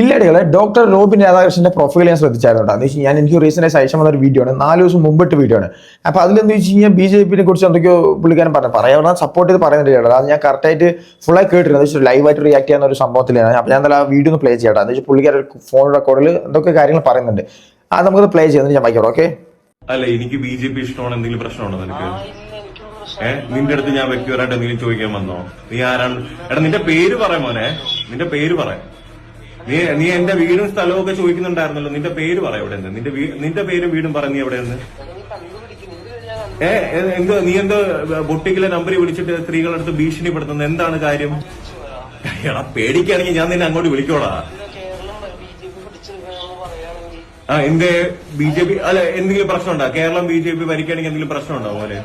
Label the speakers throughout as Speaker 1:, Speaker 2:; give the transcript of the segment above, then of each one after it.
Speaker 1: ഇല്ലടികളെ doctor Robin രാധാകൃഷ്ണന്റെ profile ഞാൻ ശ്രദ്ധിച്ചായിരുന്നു. എന്ന് വെച്ചാൽ എനിക്ക് റീസെന്റ് സജഷൻ വന്ന ഒരു വീഡിയോ ആണ്, 4 ദിവസം മുമ്പിട്ട് വീഡിയോ ആണ്. അപ്പൊ അതിലെന്ന് വെച്ച് കഴിഞ്ഞാൽ BJP കുറിച്ച് എന്തൊക്കെയോ പുള്ളിക്കാരൻ പറയാൻ സപ്പോർട്ട് ചെയ്ത് പറയുന്നുണ്ട്. അത് ഞാൻ കറക്റ്റായിട്ട് ഫുള്ളായി കേട്ടിരുന്നു. ലൈവായിട്ട് റിയാക്ട് ചെയ്യുന്ന ഒരു സംഭവത്തിലാണ്. അപ്പൊ ഞാൻ ആ വീഡിയോ ഒന്ന് പ്ലേ ചെയ്യട്ടെ. എന്ന് വെച്ചാൽ പുള്ളിക്കാരൻ ഫോൺ റെക്കോർഡിൽ എന്തൊക്കെ കാര്യങ്ങൾ പറയുന്നുണ്ട്. അത് നമുക്കത് പ്ലേ ചെയ്യുന്നത് ഞാൻ വായിക്കാം. ഓക്കെ.
Speaker 2: അല്ല, എനിക്ക് BJP ഇഷ്ടമാണ്. എന്തെങ്കിലും പ്രശ്നമുണ്ടോ നിനക്ക്? നിന്റെ അടുത്ത് ഞാൻ വ്യക്തിപരമായിട്ട് എന്തെങ്കിലും ചോദിക്കാൻ വന്നോ? നീ ആരാണ്? എടാ, നിന്റെ പേര് പറയാം മോനെ, നിന്റെ പേര് പറയാം. നീ എന്റെ വീടും സ്ഥലവും ഒക്കെ ചോദിക്കുന്നുണ്ടായിരുന്നല്ലോ. നിന്റെ പേര് പറയാം. എവിടെ നിന്ന് നിന്റെ പേരും വീടും പറ. നീ എവിടെ നിന്ന്? നീ എന്തോ ബൊട്ടിക്കിലെ നമ്പർ വിളിച്ചിട്ട് സ്ത്രീകളടുത്ത് ഭീഷണിപ്പെടുത്തുന്നത് എന്താണ് കാര്യം? എടാ, പേടിക്കുകയാണെങ്കിൽ ഞാൻ നിന്നെ അങ്ങോട്ട് വിളിക്കോളാ. എന്റെ BJP അല്ല, എന്തെങ്കിലും പ്രശ്നമുണ്ടോ? കേരളം BJP ഭരിക്കുകയാണെങ്കിൽ എന്തെങ്കിലും പ്രശ്നമുണ്ടോ മോനെ?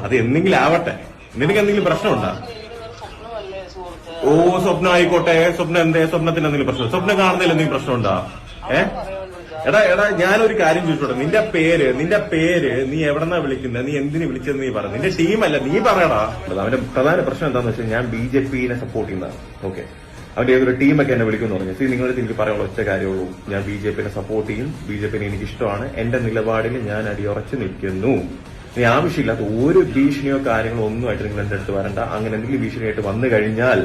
Speaker 2: അത് എന്തെങ്കിലും ആവട്ടെ. നിനക്ക് എന്തെങ്കിലും പ്രശ്നമുണ്ടോ? സ്വപ്നം ആയിക്കോട്ടെ. സ്വപ്നം എന്തേ? സ്വപ്നത്തിന് എന്തെങ്കിലും പ്രശ്നം? സ്വപ്നം കാണുന്നതിൽ എന്തെങ്കിലും പ്രശ്നമുണ്ടോ? എടാ, ഞാനൊരു കാര്യം ചോദിച്ചോട്ടെ. നിന്റെ പേര് നീ എവിടെന്നാ വിളിക്കുന്നത്? നീ എന്തിനു വിളിച്ചതെന്ന് നീ പറ. നിന്റെ ടീമല്ല, നീ പറയടാ. അവന്റെ പ്രധാന പ്രശ്നം എന്താണെന്ന് വെച്ചാൽ ഞാൻ BJP-നെ സപ്പോർട്ട് ചെയ്യുന്നതാണ്. ഓക്കെ, അവന്റെ ഏതൊരു ടീമൊക്കെ എന്നെ വിളിക്കുമെന്ന് പറഞ്ഞു. നിങ്ങളുടെ എനിക്ക് പറയാനുള്ള ഒറ്റ കാര്യമുള്ളൂ, ഞാൻ BJP-നെ സപ്പോർട്ട് ചെയ്യും. BJP-നെ എനിക്ക് ഇഷ്ടമാണ്. എന്റെ നിലപാടിൽ ഞാൻ അടിയുറച്ച് നിൽക്കുന്നു. ഇനി ആവശ്യമില്ലാത്ത ഒരു ഭീഷണിയോ കാര്യങ്ങളോ ഒന്നുമായിട്ട് നിങ്ങൾ എന്റെ അടുത്ത് വരണ്ട. അങ്ങനെ എന്തെങ്കിലും ഭീഷണിയായിട്ട് വന്നു കഴിഞ്ഞാൽ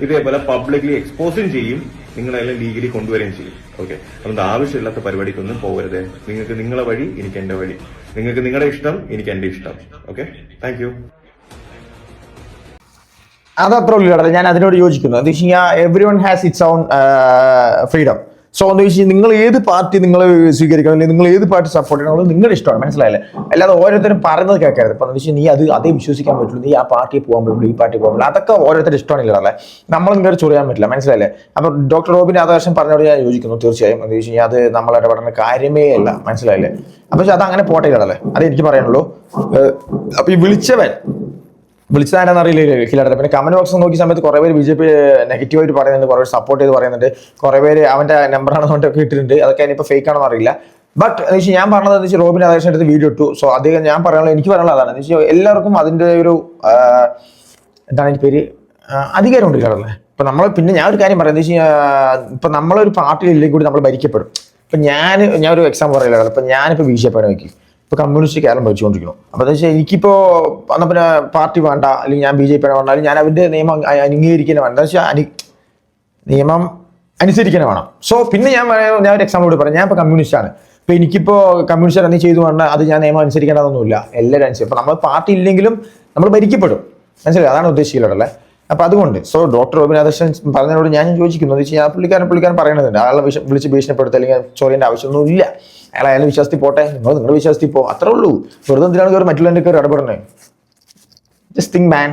Speaker 2: ഇതേപോലെ പബ്ലിക്ലി എക്സ്പോസും ചെയ്യും, നിങ്ങളെല്ലാം ലീഗലി കൊണ്ടുവരികയും ചെയ്യും. ഓക്കെ, അതുകൊണ്ട് ആവശ്യമില്ലാത്ത പരിപാടിക്കൊന്നും പോകരുത്. നിങ്ങൾക്ക് നിങ്ങളെ വഴി, എനിക്ക് എന്റെ വഴി. നിങ്ങൾക്ക് നിങ്ങളുടെ ഇഷ്ടം, എനിക്ക് എന്റെ ഇഷ്ടം. Okay, thank you.
Speaker 1: അതത്ര ഉള്ളൂ. ഞാൻ അതിനോട് യോജിക്കുന്നു. എന്താ വെച്ച് കഴിഞ്ഞാൽ every one has it's on freedom. So എന്താ വെച്ചാൽ നിങ്ങൾ ഏത് പാർട്ടി നിങ്ങൾ സ്വീകരിക്കണം, അല്ലെങ്കിൽ നിങ്ങൾ ഏത് പാർട്ടി സപ്പോർട്ട് ചെയ്യണം, നിങ്ങളുടെ ഇഷ്ടമാണ്. മനസ്സിലായില്ലേ? അല്ലാതെ ഓരോരുത്തരും പറയുന്നത് കേൾക്കരുത്. ഇപ്പം എന്താ വെച്ചാൽ നീ അതേ വിശ്വസിക്കാൻ പറ്റുള്ളൂ. നീ ആ പാർട്ടിയെ പോകാൻ പറ്റുള്ളൂ, ഈ പാർട്ടി പോകാൻ പറ്റില്ല. അതൊക്കെ ഓരോരുത്തരുടെ ഇഷ്ടമാണില്ല അല്ലേ? നമ്മളൊന്നും കയറി ചൊറിയാൻ പറ്റില്ല. മനസ്സിലായില്ലേ? അപ്പൊ ഡോക്ടർ റോബിൻ രാധാകൃഷ്ണൻ പറഞ്ഞോട് ഞാൻ യോജിക്കുന്നു തീർച്ചയായും. എന്താ വെച്ച് കഴിഞ്ഞാൽ അത് നമ്മൾ ഇടപെടുന്ന കാര്യമേ അല്ല. മനസ്സിലായില്ലേ? അപ്പൊ അത് അങ്ങനെ പോട്ടെ ഇടല്ലേ, അത് എനിക്ക് പറയാനുള്ളൂ. അപ്പൊ ഈ വിളിച്ചതാരെന്ന് അറിയില്ല. പിന്നെ കമന്റ് ബോക്സ് നോക്കിയ സമയത്ത് കുറെ പേര് BJP നെഗറ്റീവായിട്ട് പറയുന്നുണ്ട്, കുറെ പേര് സപ്പോർട്ട് ചെയ്ത് പറയുന്നുണ്ട്, കുറെ പേര് അവന്റെ നമ്പറാണെന്നൊക്കെ ഇട്ടിട്ടുണ്ട്. അതൊക്കെ ഇനിയിപ്പോൾ ഫേക്ക് ആണെന്ന് അറിയില്ല. ബട്ട് എന്ന് വെച്ചാൽ ഞാൻ പറഞ്ഞത് എന്ന് വെച്ചാൽ റോബിൻ രാധാകൃഷ്ണൻ അടുത്ത് വീഡിയോ ഇട്ടു. സോ അധികം ഞാൻ പറയാനുള്ള, എനിക്ക് പറയാനുള്ള അതാണ്. എന്ന് വെച്ചാൽ എല്ലാവർക്കും അതിന്റെ ഒരു എന്താണ് അതിന്റെ പേര്, അധികാരം ഉണ്ട് കേരളത്തിലെ. ഇപ്പൊ നമ്മൾ പിന്നെ ഞാൻ ഒരു കാര്യം പറയാം. എന്താ വെച്ച് കഴിഞ്ഞാൽ ഇപ്പൊ നമ്മളൊരു പാർട്ടിയിൽ ഇല്ലെങ്കിൽ കൂടി നമ്മൾ ഭരിക്കപ്പെടും. ഇപ്പൊ ഞാൻ ഒരു എക്സാമ്പിൾ പറയില്ല. ഇപ്പൊ ഞാനിപ്പോ BJP നോക്കി ഇപ്പൊ കമ്മ്യൂണിസ്റ്റ് കേരളം ഭരിച്ചുകൊണ്ടിരിക്കുന്നു. അപ്പൊ എന്താ വെച്ചാൽ എനിക്കിപ്പോ എന്നാ പിന്നെ പാർട്ടി വേണ്ട, അല്ലെങ്കിൽ ഞാൻ BJP വേണ്ടാലും ഞാൻ അവരുടെ നിയമം അംഗീകരിക്കുന്ന വേണ്ട. എന്താ വെച്ചാൽ നിയമം അനുസരിക്കാൻ വേണം. സോ പിന്നെ ഞാൻ ഒരു എക്സാമ്പിൾ കൂടി പറയാം. ഞാൻ ഇപ്പൊ കമ്മ്യൂണിസ്റ്റ് ആണ്. ഇപ്പൊ എനിക്കിപ്പോ കമ്മ്യൂണിസ്റ്റ് എന്തെങ്കിലും ചെയ്തു വേണ്ട, അത് ഞാൻ നിയമം അനുസരിക്കേണ്ടതൊന്നുമില്ല. എല്ലാവരും അനുസരിച്ച് ഇപ്പൊ നമ്മൾ പാർട്ടി ഇല്ലെങ്കിലും നമ്മൾ ഭരിക്കപ്പെടും. മനസ്സിലായി? അതാണ് ഉദ്ദേശിക്കുന്നത്. അപ്പൊ അതുകൊണ്ട് ഡോക്ടർ റോബിൻ രാധാകൃഷ്ണൻ പറഞ്ഞതിനോട് ഞാൻ യോജിക്കുന്നു. എന്ന് വെച്ചാൽ പുള്ളിക്കാരൻ പറയണതുണ്ട്, അയാളെ വിളിച്ച് ഭീഷണിപ്പെടുത്തുക അല്ലെങ്കിൽ ചൊറിയേണ്ട ആവശ്യമൊന്നും ഇല്ല. അയാളെ വിശ്വാസത്തിൽ പോട്ടെ, നിങ്ങളുടെ വിശ്വാസത്തിൽ പോ, അത്രേ ഉള്ളൂ. വെറുതെ എന്തിനാണ് മറ്റുള്ളവരുടെ കയറി ഇടപെടണേ? ജസ്റ്റ് തിങ്ക് മാൻ.